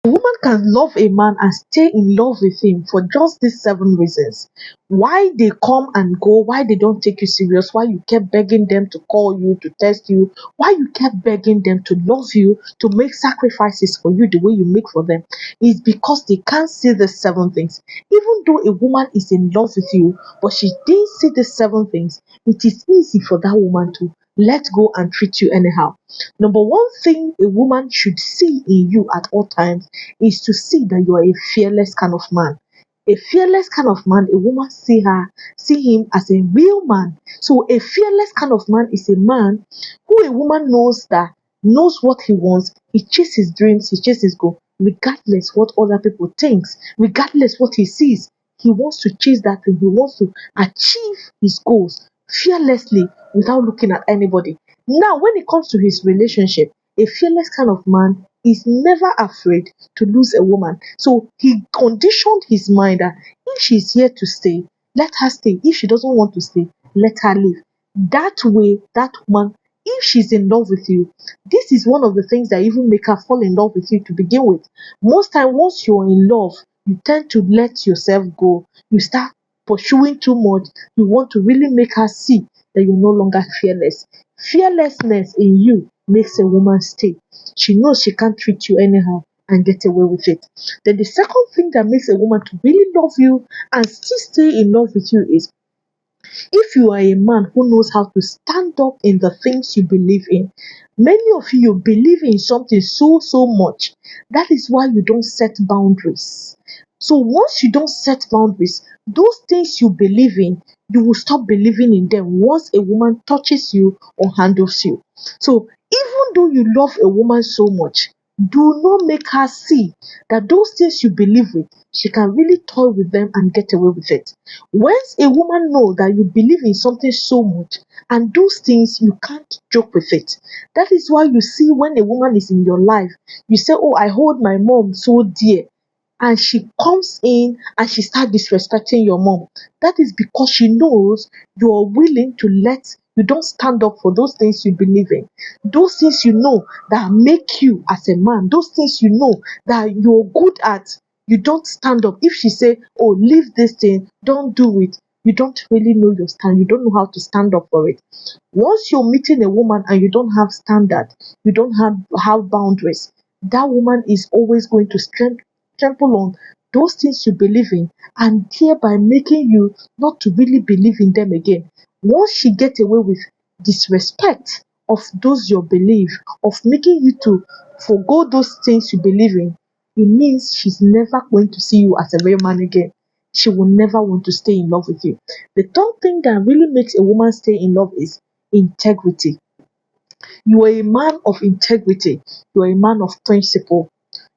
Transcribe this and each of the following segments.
A woman can love a man and stay in love with him for just these 7 reasons. Why they come and go, why they don't take you serious, why you kept begging them to call you, to text you, why you kept begging them to love you, to make sacrifices for you the way you make for them, is because they can't see the 7 things. Even though a woman is in love with you, but she didn't see the 7 things, it is easy for that woman to let go and treat you anyhow. Number one thing a woman should see in you at all times is to see that you are a fearless kind of man. A fearless kind of man, a woman see him as a real man. So a fearless kind of man is a man who a woman knows what he wants. He chases his dreams, he chases his goal, regardless what other people thinks, regardless what he sees. He wants to chase that thing. He wants to achieve his goals fearlessly without looking at anybody. Now, when it comes to his relationship, a fearless kind of man is never afraid to lose a woman. So he conditioned his mind that if she's here to stay, let her stay. If she doesn't want to stay, let her leave. That way, that woman, if she's in love with you, this is one of the things that even make her fall in love with you to begin with. Most time, once you're in love, you tend to let yourself go. You start pursuing too much. You want to really make her see that you're no longer fearless. Fearlessness in you makes a woman stay. She knows she can't treat you anyhow and get away with it. Then the second thing that makes a woman to really love you and still stay in love with you is if you are a man who knows how to stand up in the things you believe in. Many of you believe in something so much. That is why you don't set boundaries. So once you don't set boundaries, those things you believe in, you will stop believing in them once a woman touches you or handles you. So even though you love a woman so much, do not make her see that those things you believe with, she can really toy with them and get away with it. Once a woman knows that you believe in something so much and those things, you can't joke with it. That is why you see when a woman is in your life, you say, oh, I hold my mom so dear, and she comes in and she starts disrespecting your mom. That is because she knows you are willing to you don't stand up for those things you believe in. Those things you know that make you as a man, those things you know that you're good at, you don't stand up. If she say, oh, leave this thing, don't do it, you don't really know your stand. You don't know how to stand up for it. Once you're meeting a woman and you don't have standard, you don't have boundaries, that woman is always going to trample on those things you believe in and thereby making you not to really believe in them again. Once she gets away with disrespect of those your belief, of making you to forgo those things you believe in, it means she's never going to see you as a real man again. She will never want to stay in love with you. The third thing that really makes a woman stay in love is integrity. You are a man of integrity. You are a man of principle.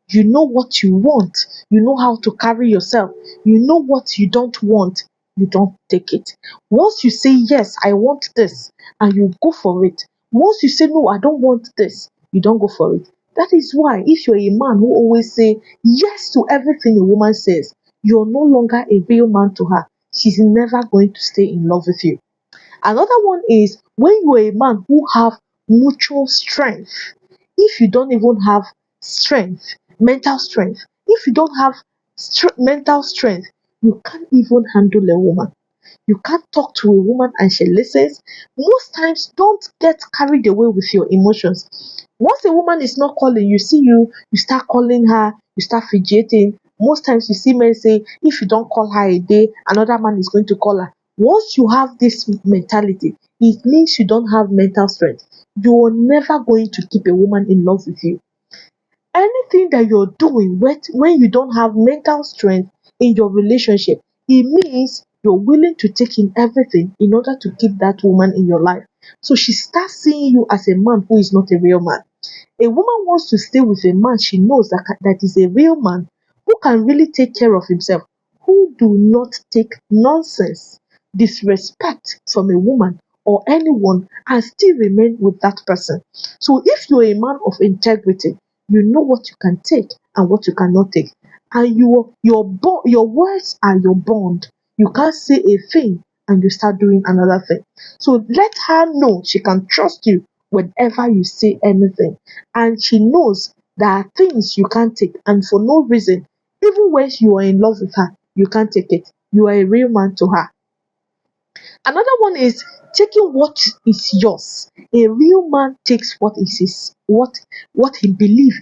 You know what you want. You know how to carry yourself. You know what you don't want. You don't take it. Once you say, yes, I want this, and you go for it. Once you say, no, I don't want this, you don't go for it. That is why if you're a man who always say yes to everything a woman says, you're no longer a real man to her. She's never going to stay in love with you. Another one is when you are a man who have mutual strength. If you don't even have strength, mental strength, if you don't have mental strength, you can't even handle a woman. You can't talk to a woman and she listens. Most times, don't get carried away with your emotions. Once a woman is not calling, you start calling her, you start fidgeting. Most times you see men say, if you don't call her a day, another man is going to call her. Once you have this mentality, it means you don't have mental strength. You are never going to keep a woman in love with you. Anything that you're doing when you don't have mental strength in your relationship, it means you're willing to take in everything in order to keep that woman in your life. So she starts seeing you as a man who is not a real man. A woman wants to stay with a man she knows that is a real man who can really take care of himself, who do not take nonsense, disrespect from a woman or anyone and still remain with that person. So if you're a man of integrity, you know what you can take and what you cannot take. And your words are your bond. You can't say a thing and you start doing another thing. So let her know she can trust you whenever you say anything. And she knows There are things you can't take, and for no reason, even when you are in love with her, you can't take it. You are a real man to her. Another one is taking what is yours. A real man takes what is his, what he believes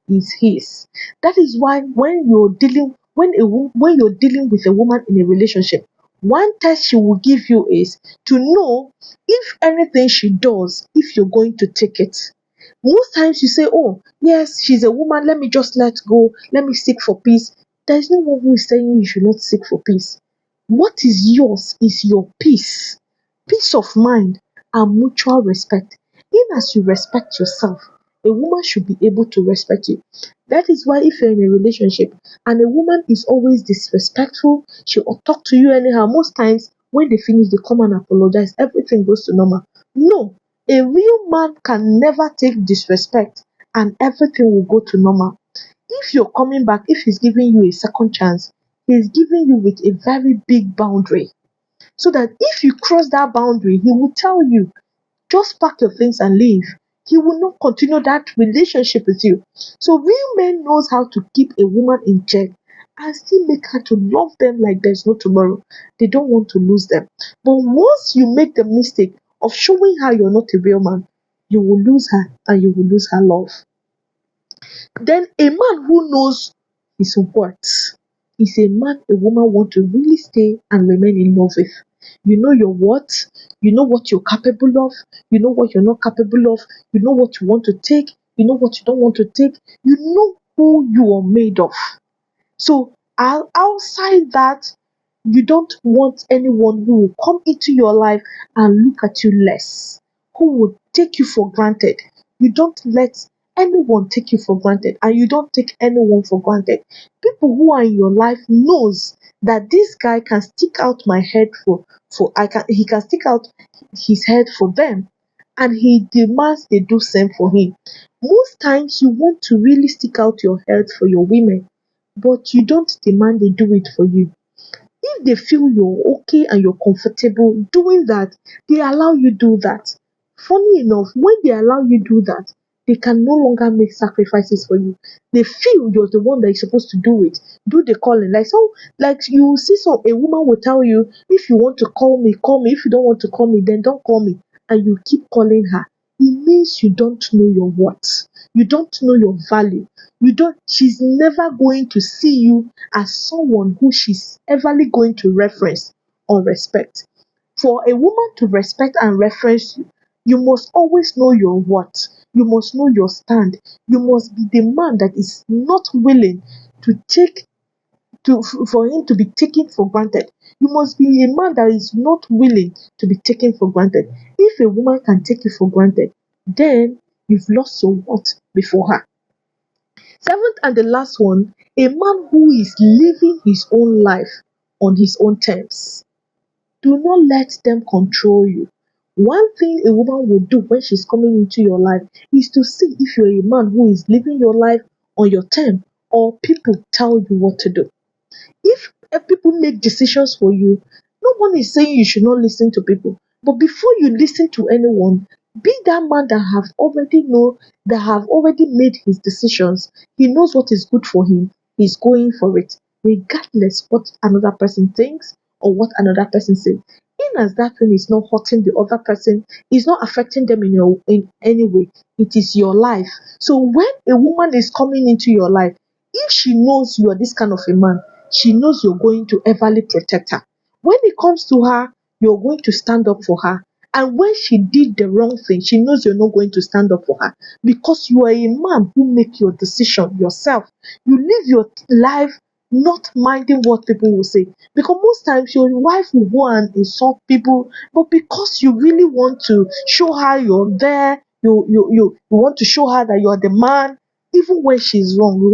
is his. That is why when you're dealing with a woman in a relationship, one test she will give you is to know if anything she does, if you're going to take it. Most times you say, "Oh, yes, she's a woman, let me just let go, let me seek for peace." There is no one who is saying you should not seek for peace. What is yours is your peace of mind, and mutual respect. In as you respect yourself, a woman should be able to respect you. That is why if you're in a relationship and a woman is always disrespectful, she'll talk to you anyhow. Most times when they finish, they come and apologize, everything goes to normal. No, a real man can never take disrespect and everything will go to normal. If you're coming back, if he's giving you a second chance, he's giving you with a very big boundary, so that if you cross that boundary, he will tell you, just pack your things and leave. He will not continue that relationship with you. So real men knows how to keep a woman in check and still make her to love them like there's no tomorrow. They don't want to lose them. But once you make the mistake of showing her you're not a real man, you will lose her and you will lose her love. Then a man who knows his worth is a man a woman want to really stay and remain in love with. You know your worth, you know what you're capable of, you know what you're not capable of, you know what you want to take, you know what you don't want to take, you know who you are made of. So outside that, you don't want anyone who will come into your life and look at you less, who will take you for granted. You don't let anyone take you for granted, and you don't take anyone for granted. People who are in your life knows that this guy can stick out my head for I can he can stick out his head for them, and he demands they do same for him. Most times you want to really stick out your head for your women, but you don't demand they do it for you. If they feel you're okay and you're comfortable doing that, they allow you do that. Funny enough, when they allow you do that, they can no longer make sacrifices for you. They feel you're the one that is supposed to do it. Do the calling. Like you see, some a woman will tell you, if you want to call me, call me. If you don't want to call me, then don't call me. And you keep calling her. It means you don't know your worth. You don't know your value. You don't. She's never going to see you as someone who she's everly going to reference or respect. For a woman to respect and reference you, you must always know your worth. You must know your stand. You must be the man that is not willing to take for him to be taken for granted. You must be a man that is not willing to be taken for granted. If a woman can take you for granted, then you've lost your worth before her. Seventh and the last one, a man who is living his own life on his own terms. Do not let them control you. One thing a woman will do when she's coming into your life is to see if you're a man who is living your life on your term, or people tell you what to do. If people make decisions for you, no one is saying you should not listen to people. But before you listen to anyone, be that man that have already made his decisions. He knows what is good for him. He's going for it, regardless what another person thinks or what another person says. In as that thing is not hurting the other person, it's not affecting them in any way. It is your life. So when a woman is coming into your life, if she knows you are this kind of a man, she knows you're going to everly protect her. When it comes to her, you're going to stand up for her. And when she did the wrong thing, she knows you're not going to stand up for her, because you are a man who make your decision yourself. You live your life not minding what people will say. Because most times your wife will go and insult people, but because you really want to show her you're there, you want to show her that you're the man, even when she's wrong, you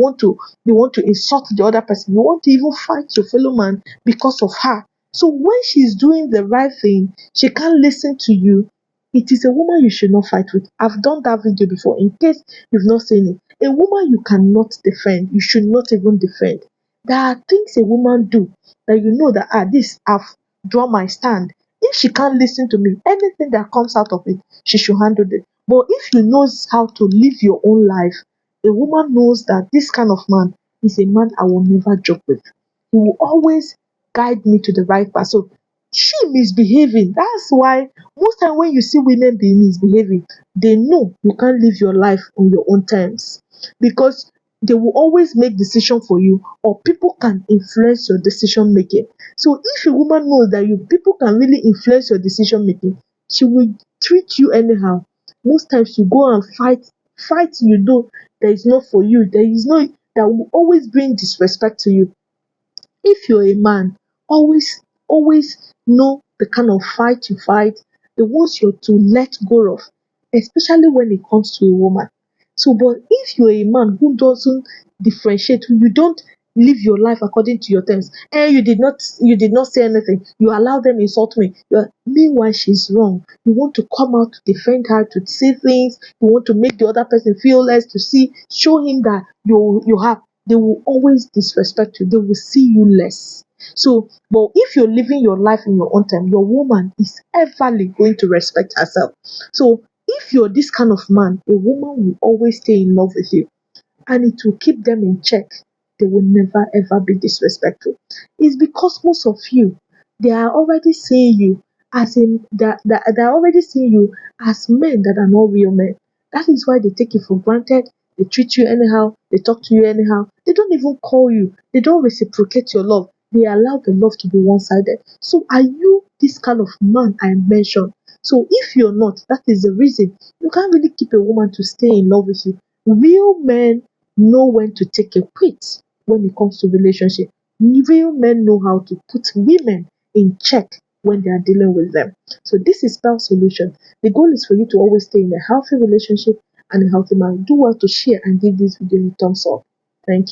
want to insult the other person. You want to even fight your fellow man because of her. So when she's doing the right thing, she can't listen to you. It is a woman you should not fight with. I've done that video before. In case you've not seen it, a woman you cannot defend. You should not even defend. There are things a woman do that you know that this I've drawn my stand. If she can't listen to me, anything that comes out of it, she should handle it. But if you knows how to live your own life, A woman knows that this kind of man is a man I will never joke with. He will always guide me to the right path. So she misbehaving. That's why most time when you see women be misbehaving, they know you can't live your life on your own terms, because they will always make decision for you, or people can influence your decision making. So if a woman knows that you people can really influence your decision making, she will treat you anyhow. Most times you go and fight you know that is not for you, there is no, that will always bring disrespect to you. If you're a man, always know the kind of fight you fight, the ones you're to let go of, especially when it comes to a woman. So, but if you're a man who doesn't differentiate, you don't live your life according to your terms, and you did not say anything, you allow them insult me. Meanwhile, she's wrong. You want to come out to defend her, to say things, you want to make the other person feel less, to see, show him that you have, they will always disrespect you. They will see you less. So, but if you're living your life in your own time, your woman is everly going to respect herself. So, if you're this kind of man, a woman will always stay in love with you, and it will keep them in check. They will never ever be disrespectful. It's because most of you, they are already seeing you as in that they are already seeing you as men that are not real men. That is why they take you for granted. They treat you anyhow. They talk to you anyhow. They don't even call you. They don't reciprocate your love. They allow the love to be one-sided. So are you this kind of man I mentioned? So if you're not, that is the reason you can't really keep a woman to stay in love with you. Real men know when to take a quit when it comes to relationship. Real men know how to put women in check when they are dealing with them. So this is Spell Solution. The goal is for you to always stay in a healthy relationship and a healthy marriage. Do well to share and give this video a thumbs up. Thank you.